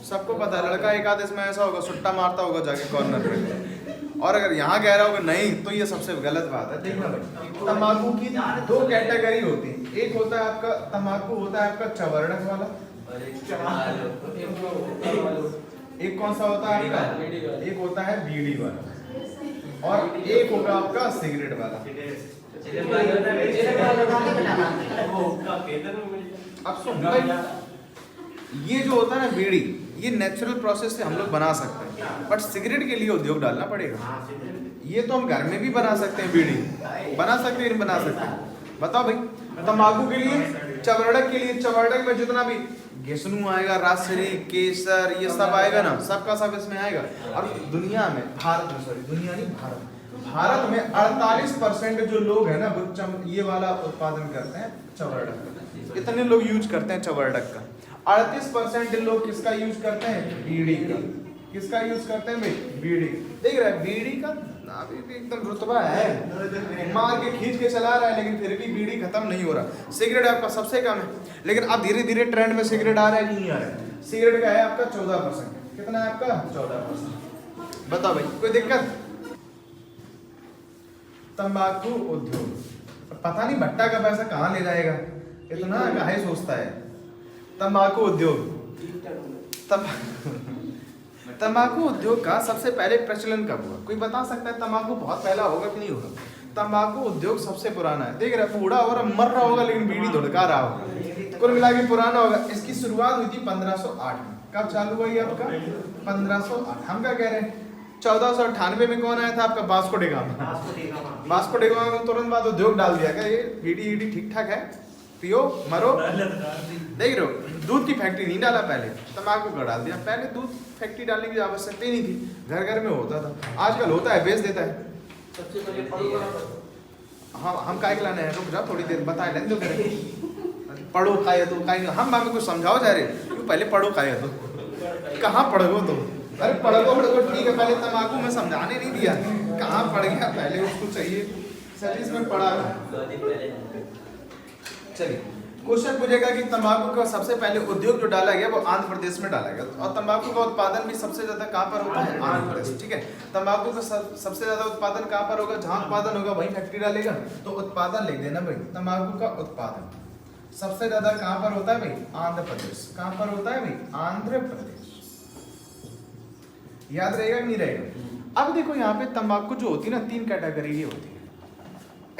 A: सबको पता है। लड़का एक आध इसमें ऐसा होगा, सुट्टा मारता होगा जाके कॉर्नर पे, और अगर यहाँ कह रहा होगा नहीं, तो ये सबसे गलत बात है। देखना भाई, तंबाकू की 2 कैटेगरी होती है। एक होता है आपका तंबाकू, होता है आपका चवर्णक वाला, एक कौन सा होता है आपका? एक होता है बीड़ी वाला, और एक होगा आपका सिगरेट वाला। अब सुन भाई, ये जो होता है ना बीड़ी, ये नेचुरल प्रोसेस से हम लोग बना सकते हैं, बट सिगरेट के लिए उद्योग डालना पड़ेगा। ये तो हम घर में भी बना सकते हैं, बीड़ी बना सकते हैं, बना सकते हैं। बताओ भाई, तंबाकू के लिए, चवर्णक के लिए, चवर्णक में जितना भी गेसनू आएगा, राजश्री, केसर, ये सब आएगा ना, सबका सब इसमें आएगा। और दुनिया में, भारत में, सॉरी दुनिया नहीं, भारत में 48% जो लोग हैं ना, वो ये वाला उत्पादन करते हैं, चवर्णक का। इतने लोग यूज करते हैं चवर्णक का। 38% लोग किसका यूज करते हैं? बीड़ी का। किसका यूज करते हैं भाई? बीड़ी। देख रहा है बीड़ी का अभी भी एकदम रुतबा है, मार के खींच के चला रहा है, लेकिन फिर भी बीड़ी खत्म नहीं हो रहा। सिगरेट आपका सबसे कम है, लेकिन अब धीरे धीरे ट्रेंड में सिगरेट आ रहा है कि नहीं आ रहा है? सिगरेट का है आपका 14%। कितना है आपका? 14%। बताओ भाई कोई दिक्कत? तंबाकू उद्योग, पता नहीं भट्टा का पैसा कहाँ ले जाएगा, इतना काहे सोचता है। तंबाकू उद्योग, तंबाकू उद्योग का सबसे पहले प्रचलन कब हुआ? कोई बता सकता है? तंबाकू बहुत पहला होगा कि नहीं होगा? तंबाकू उद्योग सबसे पुराना है। देख रहा है बूढ़ा हो रहा, मर रहा होगा, लेकिन बीड़ी धुड़का रहा होगा, कुल मिला के पुराना होगा। इसकी शुरुआत हुई थी 1508 में। कब चालू हुआ ये आपका? 1508। हम क्या कह रहे हैं? 1498 में कौन आया था आपका? Vasco D gamma. Vasco D gamma में तुरंत बाद उद्योग डाल दिया क्या ये बीड़ी ठीक ठाक है, पियो मरो। देख रहे हो, दूध की फैक्ट्री नहीं डाला पहले, तंबाकू का डाल दिया। पहले दूध फैक्ट्री डालने की आवश्यकता ही नहीं थी, घर घर में होता था। आजकल होता है, बेच देता है। हाँ हम काय लाने हैं, रुक जाओ थोड़ी देर बताए लें, तो पढ़ो खाए तो काई, हम हमें कुछ समझाओ जा रहे, क्यों पहले पढ़ो खाए तो कहाँ पढ़ो तुम? अरे पढ़ो ठीक है, पहले तंबाकू में समझाने नहीं दिया, कहाँ पढ़ गया? पहले उसको चाहिए सर्विस में पढ़ा। चलिए क्वेश्चन पूछेगा कि तंबाकू का सबसे पहले उद्योग जो डाला गया वो आंध्र प्रदेश में डाला गया, और तंबाकू का उत्पादन भी सबसे ज्यादा कहाँ पर होता है? आंध्र प्रदेश। ठीक है, तंबाकू का सबसे ज्यादा उत्पादन कहाँ पर होगा? जहाँ उत्पादन होगा वहीं फैक्ट्री डालेगा, तो उत्पादन लिख देना भाई। तंबाकू का उत्पादन सबसे ज्यादा कहाँ पर होता है भाई? आंध्र प्रदेश। कहाँ पर होता है भाई? आंध्र प्रदेश। याद रहेगा कि नहीं रहेगा? अब देखो यहाँ पे तंबाकू जो होती है ना, 3 कैटेगरी की होती है।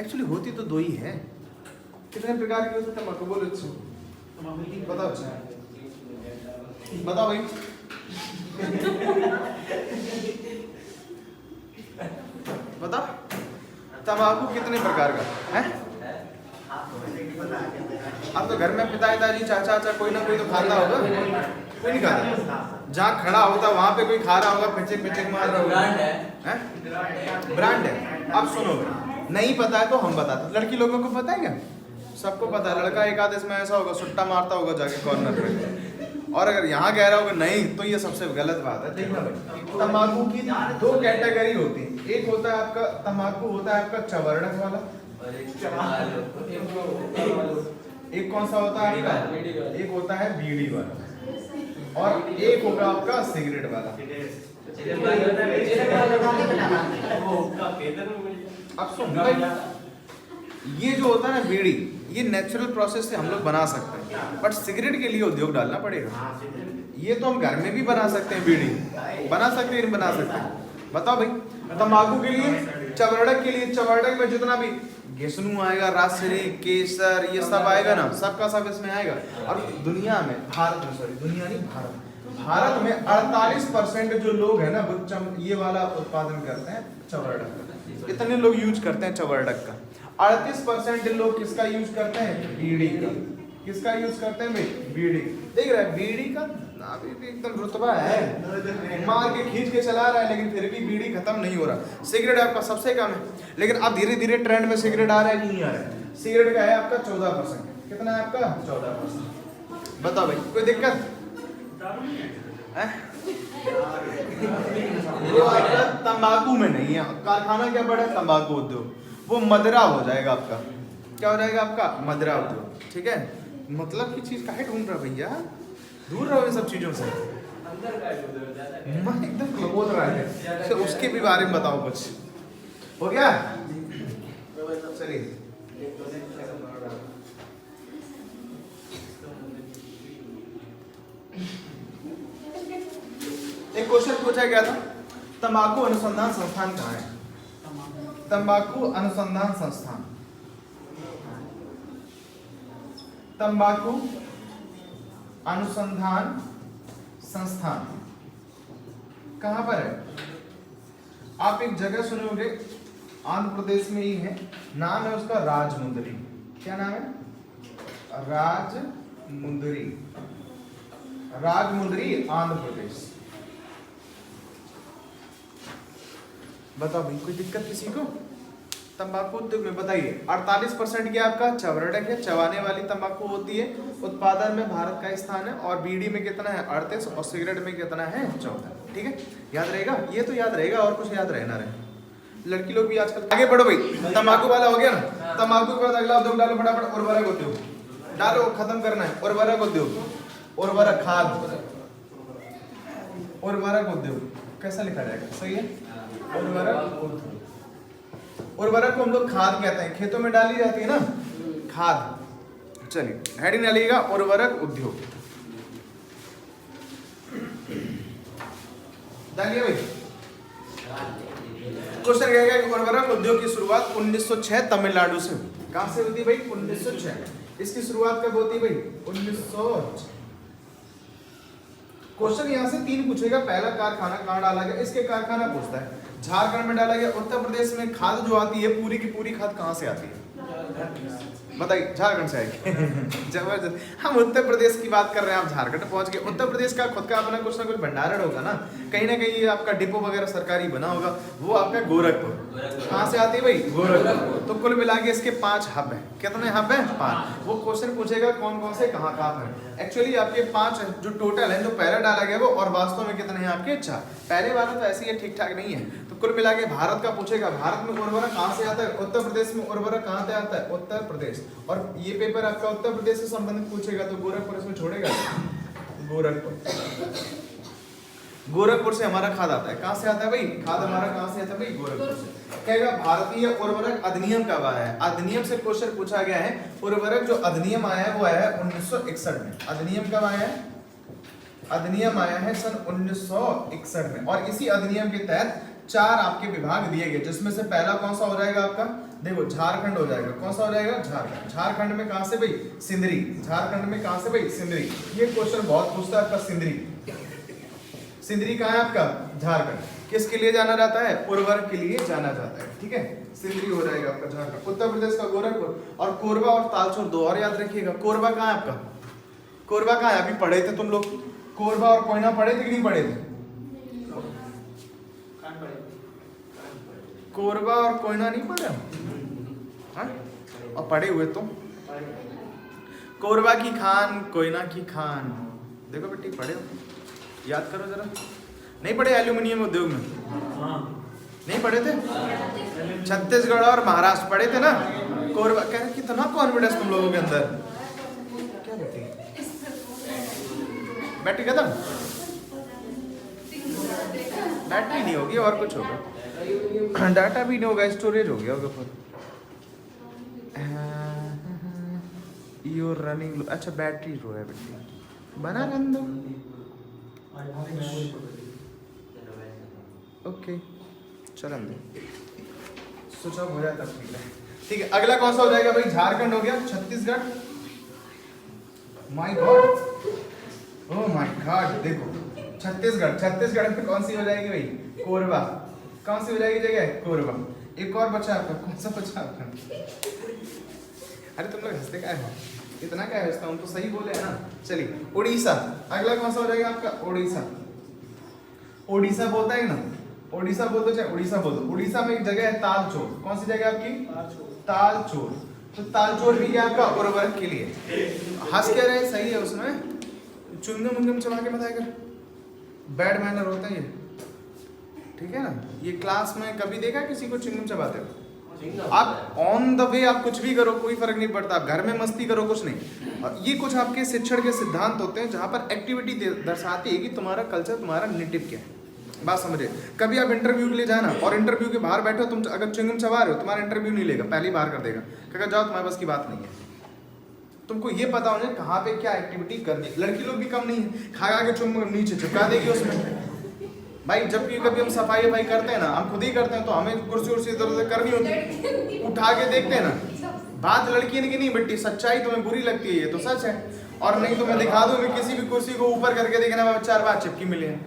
A: एक्चुअली होती तो 2 ही है। कितने प्रकार की होती है तंबाकू? बोलो अच्छे बताओ। अच्छा बताओ भाई। बताओ तंबाकू कितने प्रकार का है? अब तो घर में पिता दादी चाचा चाचा कोई ना कोई तो खाता होगा, कोई नहीं खाता। जहाँ खड़ा होता वहां पे कोई खा रहा होगा, पिचक मार रहा होगा, ब्रांड है। अब सुनो भाई, नहीं पता है तो हम बताते। लड़की लोगों को पता है क्या? सबको पता है। लड़का एक आध इसमें ऐसा होगा, सुट्टा मारता होगा जाके कॉर्नर पे, और अगर यहाँ कह रहा होगा नहीं, तो ये सबसे गलत बात है। देखना भाई, तंबाकू की 2 कैटेगरी होती है। एक होता है आपका तंबाकू होता है आपका चवर्णक वाला, एक कौन सा होता है आपका? एक होता है बीड़ी वाला, और एक होगा आपका सिगरेट वाला। अब सुन भाई, ये जो होता है ना बीड़ी, ये नेचुरल प्रोसेस से हम लोग बना सकते हैं, बट सिगरेट के लिए उद्योग डालना पड़ेगा। ये तो हम घर में भी बना सकते हैं, बीड़ी बना सकते हैं, बना सकते हैं। बताओ भाई, तंबाकू के लिए, चवर्णक के लिए, चवर्णक में जितना भी गेसनू आएगा, राजश्री, केसर, ये सब आएगा ना, सबका सब इसमें आएगा। और दुनिया में, भारत में, सॉरी दुनिया नहीं, भारत में 48% जो लोग हैं ना वो ये वाला उत्पादन करते हैं, चवर्णक। इतने लोग यूज करते हैं चवर्णक का। 38% लोग किसका यूज करते हैं? बीड़ी का। किसका यूज करते हैं भाई? बीड़ी। देख रहा है बीड़ी का अभी भी एकदम रुतबा है, मार के खींच के चला रहा है, लेकिन फिर भी बीड़ी खत्म नहीं हो रहा। सिगरेट आपका सबसे कम है, लेकिन अब धीरे धीरे ट्रेंड में सिगरेट आ रहा है कि नहीं आ रहा है? सिगरेट का है आपका 14%। कितना है आपका? 14%। बताओ भाई कोई दिक्कत है? वो आपका तंबाकू में नहीं है। कारखाना क्या बड़ा? तंबाकू उद्योग। वो मदरा हो जाएगा आपका। क्या हो जाएगा आपका? मदरा उद्योग। ठीक है, मतलब की चीज काहे ढूंढ रहा भैया? दूर रहो इन सब चीजों से। मैं एकदम खबोल रहा है, तो उसके भी बारे में बताओ कुछ। हो गया? चलिए एक क्वेश्चन पूछा गया था, तंबाकू अनुसंधान संस्थान कहाँ है? तंबाकू अनुसंधान संस्थान, तंबाकू अनुसंधान संस्थान कहाँ पर है? आप एक जगह सुनोगे, आंध्र प्रदेश में ही है, नाम है उसका राजमुंदरी। क्या नाम है? राजमुंदरी। राजमुंदरी आंध्र प्रदेश। बताओ भाई कोई दिक्कत किसी को? तंबाकू उद्योग में बताइए 48% क्या आपका चवरडक है, चबाने वाली तंबाकू होती है। उत्पादन में भारत का स्थान है। और बीड़ी में कितना है 38 और सिगरेट में कितना है 14। ठीक है, याद रहेगा, ये तो याद रहेगा और कुछ याद रहना रहे। लड़की लोग भी आजकल आगे बढ़ो भाई। तंबाकू वाला हो गया ना, तंबाकू के बाद अगला उद्योग डालो फटाफट, उर्वरक उद्योग डालो, खत्म करना है। उर्वरक उद्योग, उर्वरक खाद, उर्वरक उद्योग कैसा लिखा जाएगा, सही है। उर्वरक उद्योग, उर्वरक को हम लोग खाद कहते हैं, खेतों में डाली जाती है ना खाद। चलिए हेडिंग डालिएगा उर्वरक उद्योग, डालिए भाई। क्वेश्चन क्या है, उर्वरक उद्योग की शुरुआत 1906 तमिलनाडु से हुई। कहां से होती भाई 1906। इसकी शुरुआत कब होती भाई 1906। क्वेश्चन यहाँ से 3 पूछेगा। पहला कारखाना कहाँ डाला गया, इसके कारखाना पूछता है। झारखंड में डाला गया। उत्तर प्रदेश में खाद जो आती है पूरी की पूरी खाद कहाँ से आती है बताइए, झारखंड से आएगी। जबरदस्त, हम उत्तर प्रदेश की बात कर रहे हैं, आप झारखंड पहुंच गए। उत्तर प्रदेश का खुद का अपना कुछ ना कुछ भंडारण होगा ना कहीं आपका डिपो वगैरह सरकारी बना होगा, वो आपका गोरखपुर। कहाँ से आती है भाई गोरखपुर। तो कुल मिला के इसके 5 हब है। कितने हब है 5। वो क्वेश्चन पूछेगा कौन कौन से कहाँ है। एक्चुअली आपके 5 जो टोटल है, जो पहला डाला गया वो, और वास्तव में कितने हैं आपके 4। पहले वाला तो ऐसे ही ठीक ठाक नहीं है। तो कुल मिला के भारत का पूछेगा, भारत में उर्वरक कहाँ से आता है, उत्तर प्रदेश में उर्वरक कहाँ से आता है, उत्तर प्रदेश। और ये पेपर आपका उत्तर प्रदेश से संबंधित पूछेगा तो गोरखपुर इसमें छोड़ेगा। गोरखपुर से हमारा खाद आता है। कहाँ से आता है भाई खाद हमारा, कहाँ से आता है भाई गोरखपुर से। कहेगा भारतीय उर्वरक अधिनियम कब आया है। अधिनियम से क्वेश्चन पूछा गया है। उर्वरक जो अधिनियम आया है वो आया है 1961 में। अधिनियम कब आया है, अधिनियम आया है सन 1961 में। और इसी अधिनियम के तहत 4 आपके विभाग दिए गए, जिसमें से पहला कौन सा हो जाएगा आपका, देखो झारखंड हो जाएगा। कौन सा हो जाएगा झारखंड। झारखंड में कहां से भाई सिंदरी। झारखंड में कहां से भाई सिंदरी। ये क्वेश्चन बहुत पूछता है आपका। सिंदरी, सिंदरी कहां है आपका झारखंड। किसके लिए जाना जाता है, उर्वरक के लिए जाना जाता है। ठीक है, सिंदरी हो जाएगा आपका झारखंड। उत्तर प्रदेश का गोरखपुर। और कोरबा और तालचोर 2 और याद रखिएगा। कोरबा कहां है आपका, कोरबा कहां है, अभी पढ़े थे तुम लोग। कोरबा और कोयना पढ़े थे कि नहीं पढ़े थे। कोरबा और कोयना नहीं पढ़े हम, और पढ़े हुए तो कोरबा की खान, कोयना की खान। देखो बेटी पढ़े हो, याद करो जरा। नहीं पढ़े एल्यूमिनियम उद्योग में, नहीं पढ़े थे। छत्तीसगढ़ और महाराष्ट्र पढ़े थे ना। कोरबा कह रहे कितना कॉन्फिडेंस तुम लोगों के अंदर। क्या बेटी, बैटरी खत्म, बैटरी नहीं होगी और कुछ होगा, डाटा भी नहीं होगा, स्टोरेज हो गया होगा फिर। योर रनिंग, अच्छा बैटरी रो है बेटी, बना रहने दो। ओके चलन दे, स्विच ऑफ हो जाए तब ठीक है। ठीक है, अगला कौन सा हो जाएगा भाई, झारखंड हो गया। Chhattisgarh, my God, oh my God. देखो छत्तीसगढ़, छत्तीसगढ़ में कौन सी हो जाएगी भाई, कोरबा। कौन सी हो जाएगी जगह, कोरबा। एक और बचा आपका, कौन सा बचा आपका। अरे तुम लोग हंसते क्या है, इतना क्या है, हम तो सही बोले है ना। चलिए उड़ीसा, अगला कौन सा हो जाएगा आपका, उड़ीसा। उड़ीसा बोलता है ना, उड़ीसा बोलते चाहे उड़ीसा बोलो। उड़ीसा में एक जगह है तालचोर। कौन सी जगह आपकी, तालचोर। तो तालचोर भी क्या आपका उर्वरक के लिए। हंस क्या रहे, सही है उसमें चुंगम उंगम चबा के बताया कर, बैड मैनर होता है ये, ठीक है ना। ये क्लास में कभी देखा किसी को चिंगम चबाते हो। आप ऑन द वे आप कुछ भी करो कोई फर्क नहीं पड़ता, आप घर में मस्ती करो कुछ नहीं। और ये कुछ आपके शिक्षण के सिद्धांत होते हैं जहाँ पर एक्टिविटी दर्शाती है कि तुम्हारा कल्चर, तुम्हारा नेटिव क्या है। बात समझे। कभी आप इंटरव्यू के लिए जाना और इंटरव्यू के बाहर बैठो, तुम अगर चिंगम चबा रहे हो तुम्हारा इंटरव्यू नहीं लेगा, पहले ही बाहर कर देगा, कहेगा जाओ तुम्हारे बस की बात नहीं है। तुमको ये पता होना कहाँ पे क्या एक्टिविटी करनी। लड़की लोग भी कम नहीं है, खा खा के चुम नीचे चिपका देगी उसमें। भाई जब भी कभी हम सफाई वफाई करते हैं ना, हम खुद ही करते हैं, तो हमें कुर्सी उर्सी इधर उधर करनी होती, उठा के देखते हैं ना। बात लड़की की नहीं बेटी, सच्चाई तुम्हें बुरी लगती है ये तो सच है। और नहीं तो मैं दिखा दूं, मैं किसी भी कुर्सी को ऊपर करके देखना, मैं 4 बार चिपकी मिले हैं,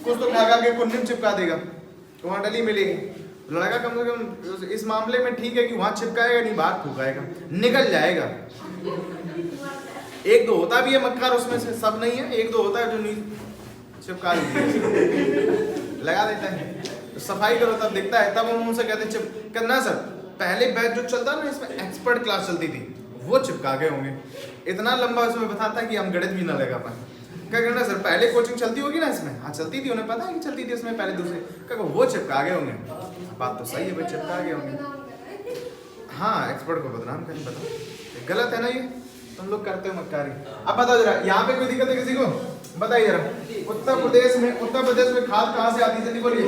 A: कुछ तो खा खा के कुन्नी चिपका देगा, वहाँ डली मिलेगी। लड़का कम से कम इस मामले में ठीक है कि वहाँ चिपकाएगा नहीं, बाहर फूकाएगा, निकल जाएगा। 1-2 होता भी है मक्कार उसमें से, सब नहीं है, 1-2 होता है जो नहीं चिपका लगा देता है। तो सफाई करो तब दिखता है, तब हम उनसे कहते हैं चिप करना सर पहले बैच जो चलता ना इसमें एक्सपर्ट क्लास चलती थी, वो चिपका गए होंगे। इतना लंबा उसमें बताता कि हम गणित भी ना लगा पाए। क्या करना सर, पहले कोचिंग चलती होगी ना इसमें? हाँ चलती थी, उन्हें पता है कि चलती थी इसमें पहले दूसरे। क्या वो चिपका गए होंगे? बात तो सही है भाई, चिपका गए होंगे। हाँ एक्सपर्ट को बदनाम करें, बताओ गलत है ना ये? तुम लोग करते हो मक्कारी। अब बताओ जरा, यहाँ पे कोई दिक्कत है किसी को? बताइए जरा, उत्तर प्रदेश में खाद कहाँ से आती है? जल्दी बोलिए।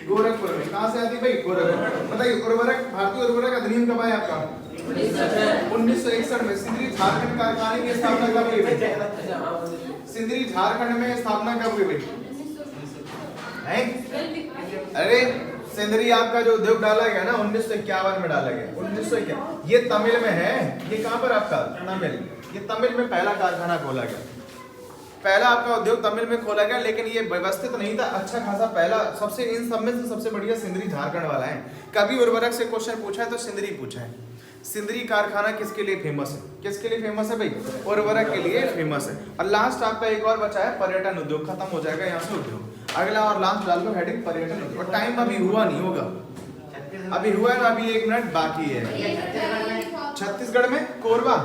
A: गोरखपुर में। कहाँ से आती है भाई? गोरखपुर। बताइए उर्वरक, भारतीय उर्वरक अधिनियम कब आया आपका? 1961 में। सिंदरी झारखंड कारखाने की स्थापना कब हुई भाई? सिंदरी झारखंड में स्थापना कब हुई भाई? अरे सिंदरी आपका जो उद्योग डाला गया ना 1951 में डाला गया। 1951 ये तमिल में है। ये कहाँ पर आपका? तमिल। ये तमिल में पहला कारखाना खोला गया, पहला आपका उद्योग तमिल में खोला गया। लेकिन ये व्यवस्थित नहीं था, अच्छा खासा पहला, सबसे इन सब में से सबसे बढ़िया सिंदरी झारखंड वाला है। कभी उर्वरक से क्वेश्चन पूछा है तो सिंदरी पूछा है। सिंदरी कारखाना किसके लिए फेमस है? किसके लिए फेमस है भाई? उर्वरक के लिए फेमस है। और लास्ट आपका एक और बचा है पर्यटन उद्योग, खत्म हो जाएगा यहाँ से उद्योग। अगला और लास्ट डाल दो हेडिंग पर्यटन उद्योग। और टाइम अभी हुआ नहीं होगा, अभी हुआ है ना, अभी 1 मिनट बाकी है। छत्तीसगढ़ में कोरबा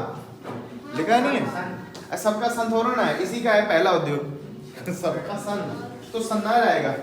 A: लिखा नहीं है? सबका संत हो रहा है, इसी का है पहला उद्योग। सबका संत तो सन्ना रहेगा।